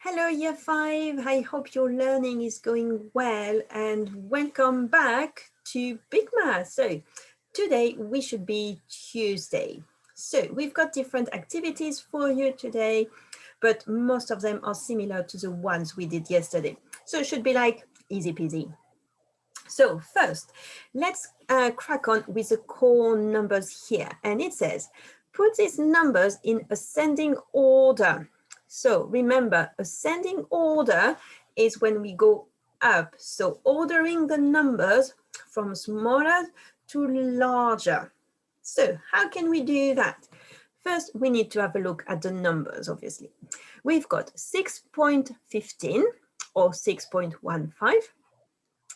Hello, Year 5. I hope your learning is going well and welcome back to Big Math. So today we should be Tuesday. So we've got different activities for you today, but most of them are similar to the ones we did yesterday. So it should be like easy peasy. So first, let's crack on with the core numbers here. And it says, put these numbers in ascending order. So remember, ascending order is when we go up. So ordering the numbers from smaller to larger. So how can we do that? First, we need to have a look at the numbers, obviously. We've got 6.15 or 6.15,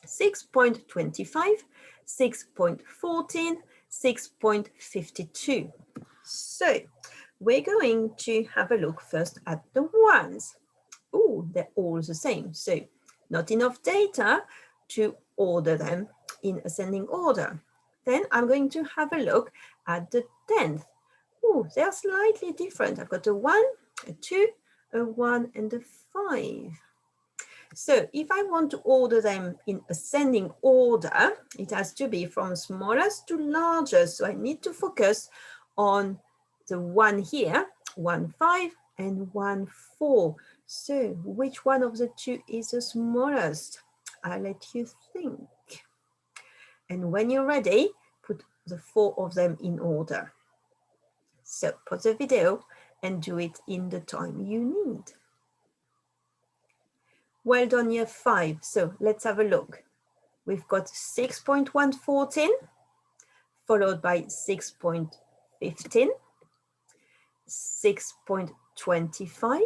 6.25, 6.14, 6.52. So we're going to have a look first at the ones. Oh, they're all the same. So not enough data to order them in ascending order. Then I'm going to have a look at the 10th. Oh, they're slightly different. I've got a 1, a 2, a 1, and a 5. So if I want to order them in ascending order, it has to be from smallest to largest. So I need to focus on the 1 here, 1, 5, and 1, 4. So which one of the two is the smallest? I'll let you think. And when you're ready, put the 4 of them in order. So pause the video and do it in the time you need. Well done, Year 5. So let's have a look. We've got 6.114, followed by 6.15, 6.25,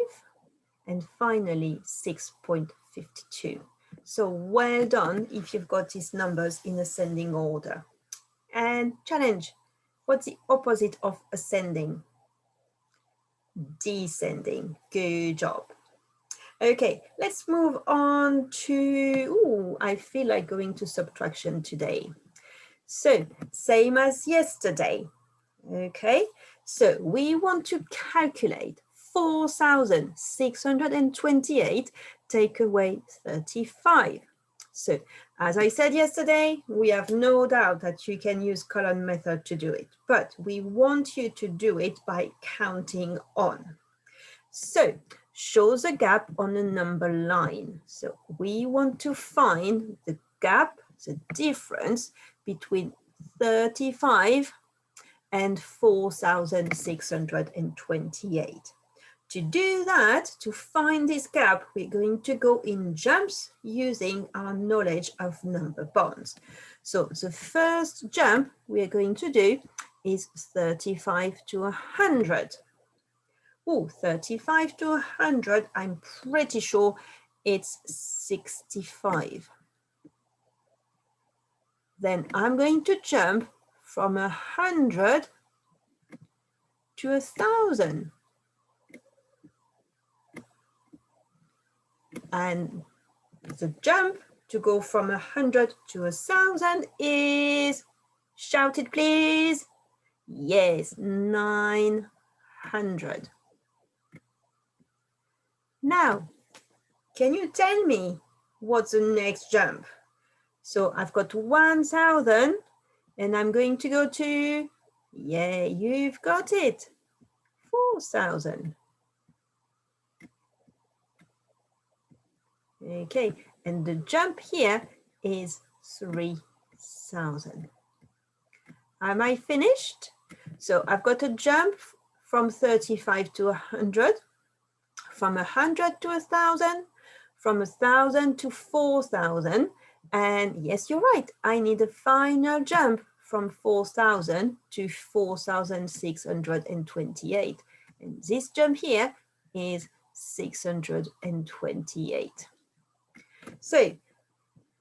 and finally 6.52. So well done if you've got these numbers in ascending order. And challenge, what's the opposite of ascending? Descending. Good job. Okay, let's move on to, I feel like going to subtraction today. So same as yesterday. Okay, so we want to calculate 4,628 take away 35. So as I said yesterday, we have no doubt that you can use column method to do it, but we want you to do it by counting on. So show the gap on the number line. So we want to find the gap, the difference between 35 and 4,628. To do that, to find this gap, we're going to go in jumps using our knowledge of number bonds. So the first jump we're going to do is 35 to 100. Oh, 35 to 100, I'm pretty sure it's 65. Then I'm going to jump from 100 to 1,000. And the jump to go from 100 to 1,000 is, shout it please, yes, 900. Now, can you tell me what's the next jump? So I've got 1,000 and I'm going to go to, yeah, you've got it, 4,000. Okay, and the jump here is 3,000. Am I finished? So I've got a jump from 35 to 100, from 100 to 1,000, from 1,000 to 4,000. And yes, you're right, I need a final jump from 4,000 to 4,628. And this jump here is 628. So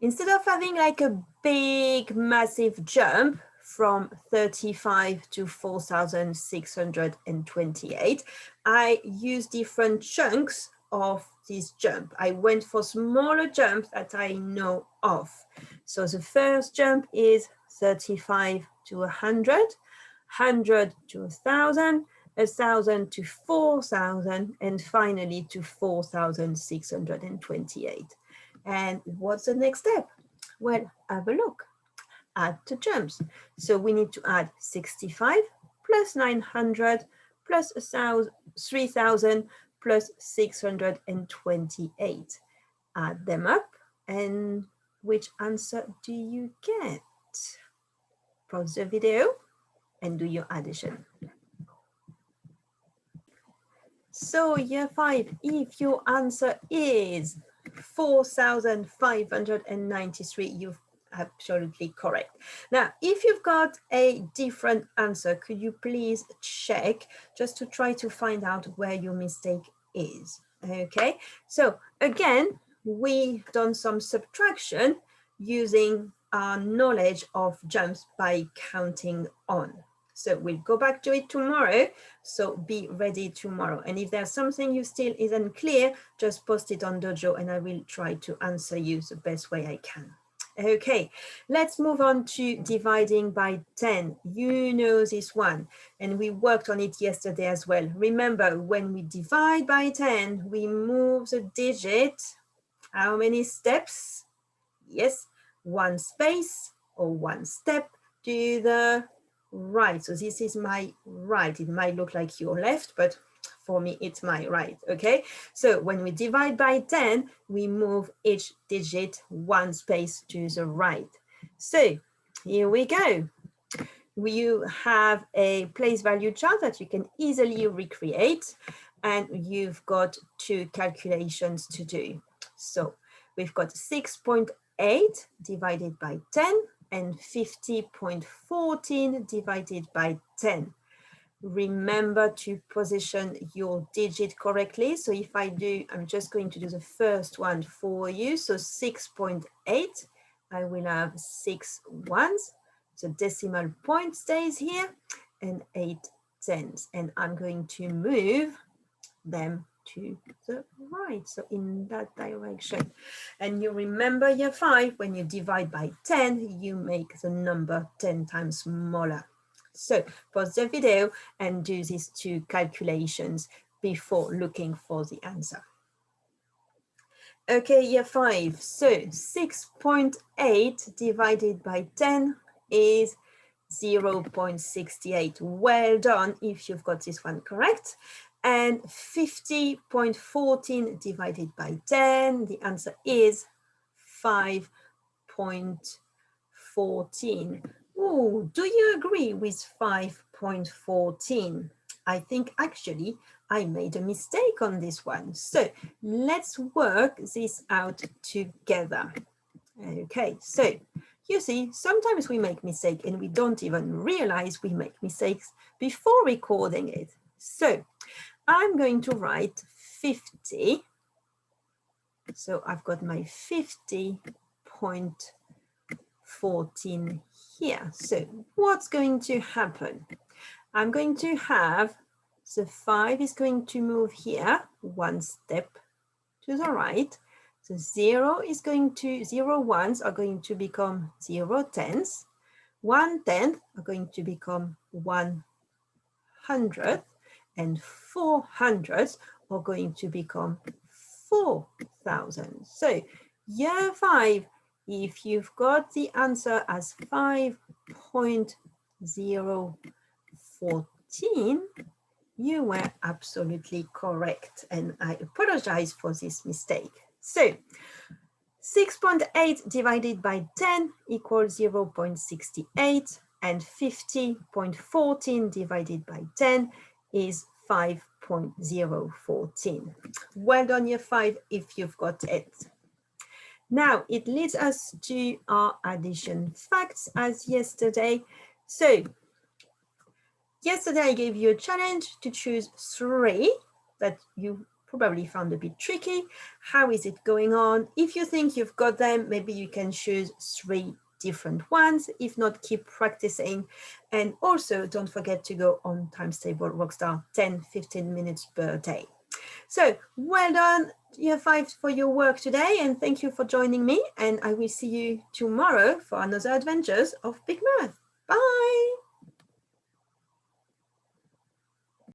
instead of having like a big, massive jump from 35 to 4,628, I use different chunks of this jump. I went for smaller jumps that I know of. So the first jump is 35 to 100, 100 to 1,000, 1,000 to 4,000, and finally to 4,628. And what's the next step? Well, have a look. Add the jumps. So we need to add 65 plus 900 plus 3,000 plus 628. Add them up, and which answer do you get? Pause the video and do your addition. So year 5, if your answer is 4,593, you've absolutely correct. Now, if you've got a different answer, could you please check just to try to find out where your mistake is? Okay, so again, we've done some subtraction using our knowledge of jumps by counting on. So we'll go back to it tomorrow. So be ready tomorrow. And if there's something you still isn't clear, just post it on Dojo and I will try to answer you the best way I can. Okay, let's move on to dividing by 10. You know this one, and we worked on it yesterday as well. Remember, when we divide by 10, we move the digit. How many steps? Yes, one space or one step to the right. So this is my right. It might look like your left, but for me, it's my right, okay? So when we divide by 10, we move each digit one space to the right. So here we go. You have a place value chart that you can easily recreate, and you've got 2 calculations to do. So we've got 6.8 divided by 10 and 50.14 divided by 10. Remember to position your digit correctly. So if I do, I'm just going to do the first one for you. So 6.8, I will have 6 ones. So decimal point stays here and 8 tens. And I'm going to move them to the right, so in that direction. And you remember year 5, when you divide by 10, you make the number 10 times smaller. So pause the video and do these 2 calculations before looking for the answer. Okay, year 5, so 6.8 divided by 10 is 0.68. Well done if you've got this one correct. And 50.14 divided by 10, the answer is 5.14. Oh, do you agree with 5.14? I think actually I made a mistake on this one. So let's work this out together. Okay, so you see, sometimes we make mistakes and we don't even realize we make mistakes before recording it. So I'm going to write 50. So I've got my 50.14 here. So what's going to happen? I'm going to have the 5 is going to move here one step to the right. So 0 ones are going to become 0 tenths. 1 tenth are going to become 100th, and 400s are going to become 4,000. So year 5, if you've got the answer as 5.014, you were absolutely correct, and I apologize for this mistake. So 6.8 divided by 10 equals 0.68, and 50.14 divided by 10 is 5.014. Well done, year 5, if you've got it. Now it leads us to our addition facts as yesterday. So yesterday I gave you a challenge to choose 3 that you probably found a bit tricky. How is it going on? If you think you've got them, maybe you can choose 3 different ones. If not, keep practicing. And also don't forget to go on Times Table Rockstar 10-15 minutes per day. So well done, year 5, for your work today, and thank you for joining me, and I will see you tomorrow for another adventures of Big Math. Bye.